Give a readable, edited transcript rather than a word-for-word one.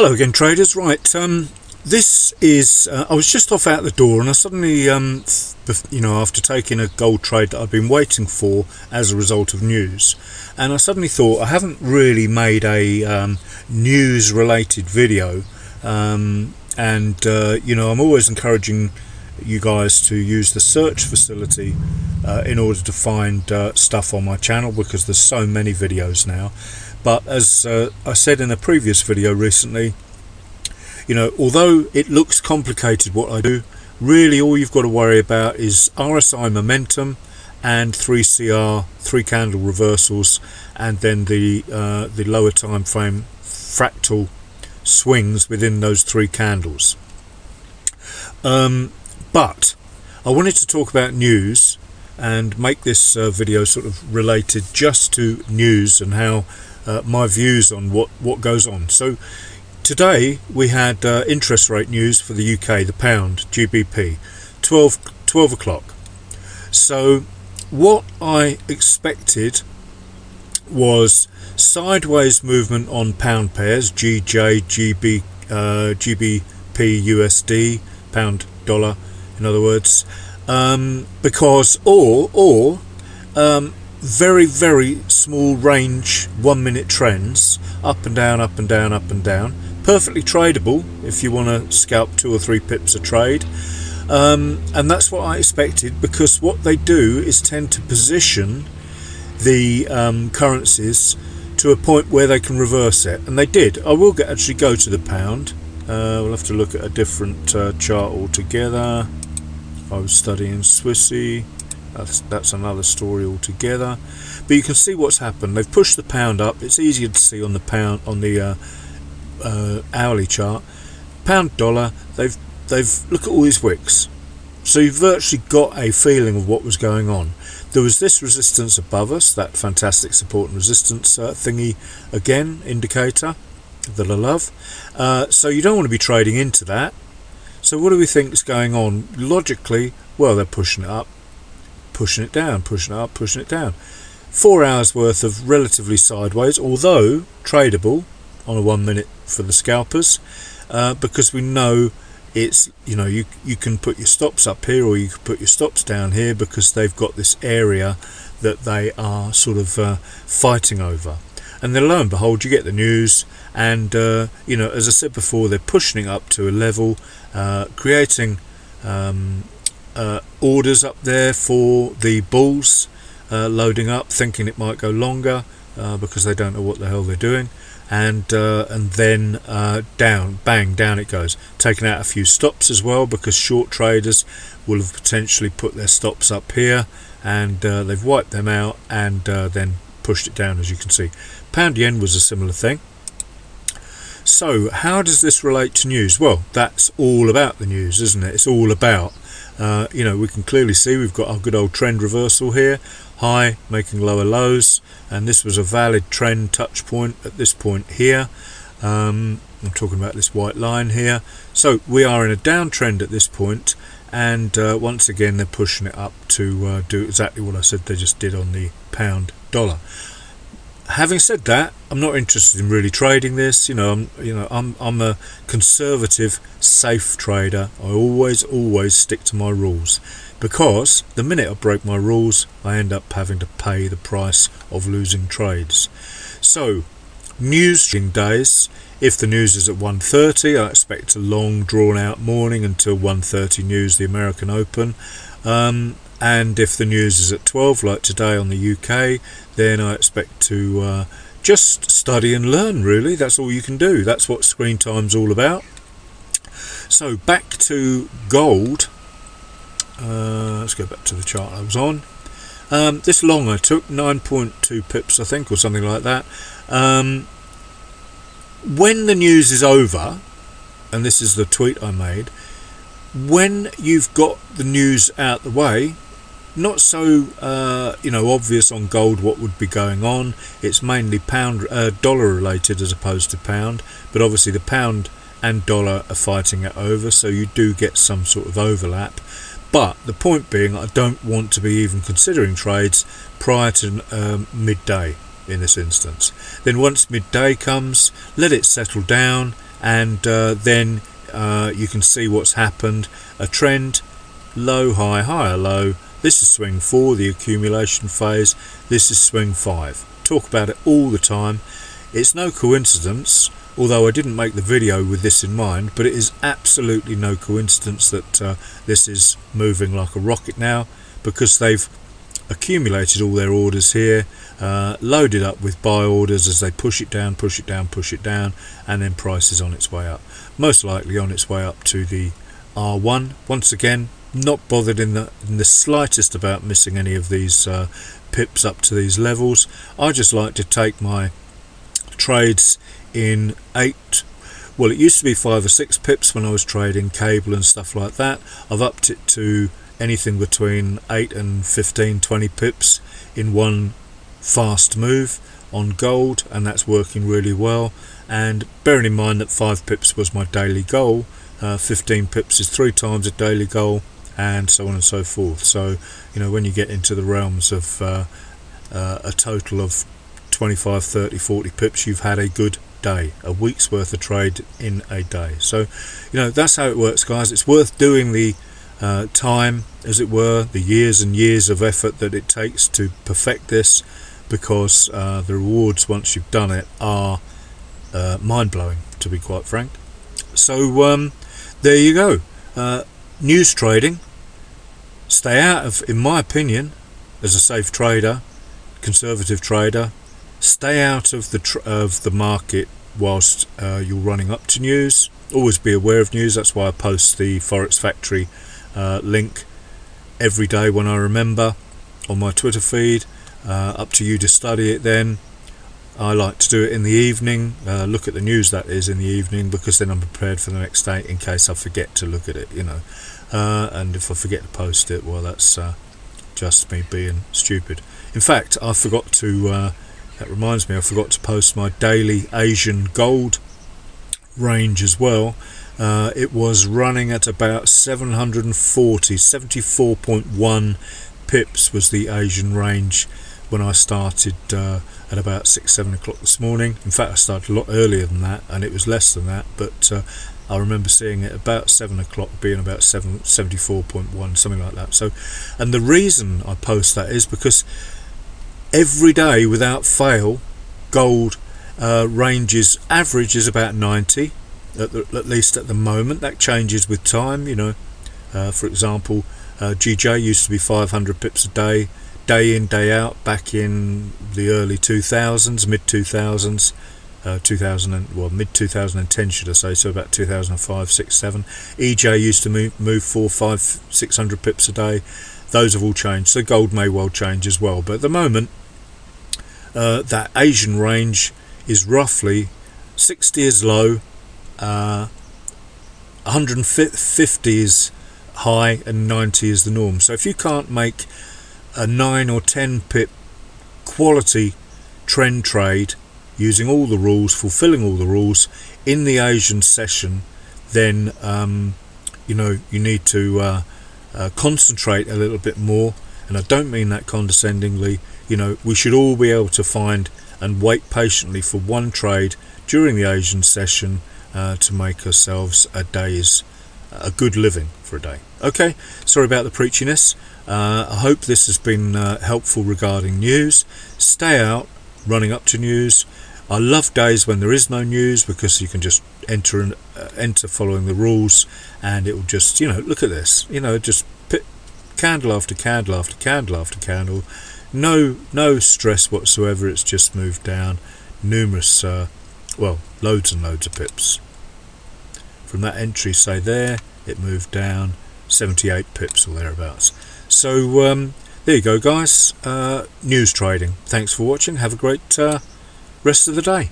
Hello again, traders. Right, this is. I was just off out the door, and I suddenly, after taking a gold trade that I've been waiting for as a result of news, and I suddenly thought I haven't really made a news-related video, I'm always encouraging you guys to use the search facility in order to find stuff on my channel, because there's so many videos now. But as I said in a previous video recently, although it looks complicated what I do, really all you've got to worry about is RSI momentum and 3CR, 3 candle reversals, and then the lower time frame fractal swings within those 3 candles. But I wanted to talk about news and make this video sort of related just to news and how my views on what goes on. So today we had interest rate news for the UK, the pound, GBP, 12 o'clock. So what I expected was sideways movement on pound pairs, GJ, GBP, USD, pound dollar, in other words, because very, very small range 1 minute trends, up and down, up and down, up and down, perfectly tradable if you want to scalp 2 or 3 pips a trade, and that's what I expected, because what they do is tend to position the currencies to a point where they can reverse it, and they did. I will actually go to the pound. We'll have to look at a different chart altogether. I was studying Swissy. That's another story altogether. But you can see what's happened. They've pushed the pound up. It's easier to see on the pound, on the hourly chart. Pound dollar. They've look at all these wicks. So you've virtually got a feeling of what was going on. There was this resistance above us, that fantastic support and resistance thingy again, indicator that I love. So you don't want to be trading into that. So what do we think is going on? Logically, well, they're pushing it up, pushing it down, pushing it up, pushing it down. 4 hours worth of relatively sideways, although tradable on a 1 minute for the scalpers, because we know it's, you can put your stops up here or you can put your stops down here, because they've got this area that they are sort of fighting over. And then lo and behold, you get the news, and as I said before, they're pushing it up to a level, creating orders up there for the bulls, loading up, thinking it might go longer, because they don't know what the hell they're doing, and then down, bang, down it goes, taking out a few stops as well, because short traders will have potentially put their stops up here, and they've wiped them out, and then pushed it down, as you can see. Pound yen was a similar thing. So how does this relate to news? Well, that's all about the news, isn't it? It's all about, we can clearly see we've got our good old trend reversal here, high making lower lows, and this was a valid trend touch point at this point here. I'm talking about this white line here. So we are in a downtrend at this point, and once again they're pushing it up to do exactly what I said they just did on the pound dollar. Having said that, I'm not interested in really trading this. I'm a conservative, safe trader. I always stick to my rules, because the minute I break my rules, I end up having to pay the price of losing trades. So, news days. If the news is at 1:30, I expect a long, drawn-out morning until 1:30 news, the American Open. And if the news is at 12, like today on the UK, then I expect to just study and learn, really. That's all you can do. That's what screen time's all about. So back to gold. Let's go back to the chart I was on. This long I took, 9.2 pips, I think, or something like that. When the news is over, and this is the tweet I made, when you've got the news out the way, not so obvious on gold what would be going on. It's mainly dollar related as opposed to pound, but obviously the pound and dollar are fighting it over, so you do get some sort of overlap. But the point being, I don't want to be even considering trades prior to midday in this instance. Then once midday comes, let it settle down, and then you can see what's happened. A trend, low, high, higher, low. This is swing 4, the accumulation phase. This is swing 5. Talk about it all the time. It's no coincidence, although I didn't make the video with this in mind, but it is absolutely no coincidence that this is moving like a rocket now, because they've accumulated all their orders here, loaded up with buy orders as they push it down, push it down, push it down, and then price is on its way up. Most likely on its way up to the R1. Once again, not bothered in the slightest about missing any of these pips up to these levels. I just like to take my trades in 8, well, it used to be 5 or 6 pips when I was trading cable and stuff like that. I've upped it to anything between 8 and 15, 20 pips in one fast move on gold, and that's working really well. And bearing in mind that 5 pips was my daily goal, 15 pips is 3 times a daily goal, and so on and so forth. So when you get into the realms of a total of 25, 30, 40 pips, you've had a good day, a week's worth of trade in a day. So that's how it works, guys. It's worth doing the time, as it were, the years and years of effort that it takes to perfect this, because the rewards once you've done it are mind-blowing, to be quite frank. So there you go. News trading, stay out of, in my opinion, as a safe trader, conservative trader, stay out of the market whilst you're running up to news. Always be aware of news. That's why I post the Forex Factory link every day when I remember on my Twitter feed. Up to you to study it then. I like to do it in the evening, look at the news, that is, in the evening, because then I'm prepared for the next day in case I forget to look at it, and if I forget to post it, well, that's just me being stupid. In fact, I forgot to that reminds me, I forgot to post my daily Asian gold range as well. It was running at about 740, 74.1 pips was the Asian range when I started at about 6-7 o'clock this morning. In fact, I started a lot earlier than that, and it was less than that, but I remember seeing it about 7 o'clock being about 74.1, something like that. So, and the reason I post that is because every day without fail, gold ranges average is about 90, at least at the moment. That changes with time. For example, GJ used to be 500 pips a day in, day out, back in the early 2000s, mid 2000s, mid 2010 should I say, so about 2005, 6, 7. EJ used to move 4, 5, 600 pips a day. Those have all changed, so gold may well change as well. But at the moment, that Asian range is roughly 60 is low, 150 is high, and 90 is the norm. So if you can't make a 9 or 10 pip quality trend trade using all the rules, fulfilling all the rules in the Asian session, then you need to concentrate a little bit more. And I don't mean that condescendingly. We should all be able to find and wait patiently for one trade during the Asian session to make ourselves a good living for a day. Okay, sorry about the preachiness. I hope this has been helpful regarding news. Stay out running up to news. I love days when there is no news, because you can just enter following the rules, and it will just, look at this, just put candle after candle after candle after candle. No stress whatsoever. It's just moved down numerous, loads and loads of pips. From that entry, say there, it moved down 78 pips or thereabouts. So there you go, guys. News trading. Thanks for watching. Have a great rest of the day.